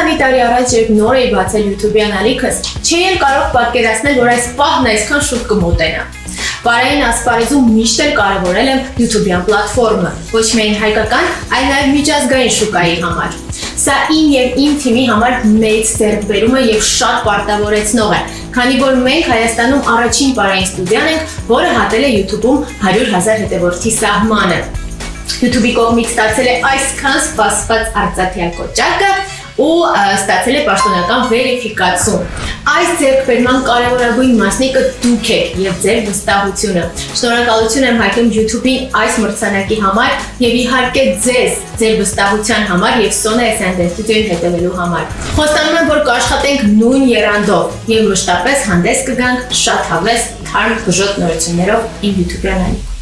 քանի տարի առաջ երբ նոր էի բացել YouTube-յան ալիքս, չէի էլ կարող պատկերացնել, որ այս պահն այսքան շուտ կմոտենա։ Բարային ասպարեզում միշտ էլ կարևորել եմ YouTube-յան պլատֆորմը, ոչ միայն հայկական, այլ նաև միջազգային շուկայի համար։ Սա իմ եւ իմ թիմի համար մեծ ձեռքբերում է եւ շատ պարտավորեցնող է, քանի որ մենք Հայաստանում առաջին բարային ստուդիան ենք, որը հատել է YouTube-ում 100,000 հետևորդի սահմանը։ YouTube-ի կողմից ստացել է այսքան սպասված արծաթյալ կոճակը ու ստացել է պաշտոնական վերիֆիկացում։ Այս ձեռքբերման կարևորագույն մասնիկը դուք եք եւ ձեր վստահությունը։ Շնորհակալություն եմ հայտնում YouTube-ին այս մրցանակի համար եւ իհարկե ձեր վստահության համար եւ Sona SN ստուդիոյին հետևելու համար։ Խոստանում եմ, որ կաշխատենք նույն եռանդով եւ մշտապես հանդես կգանք շատ հավես, թարմ բժոտ նորություններով իմ YouTube-յան ալիքում։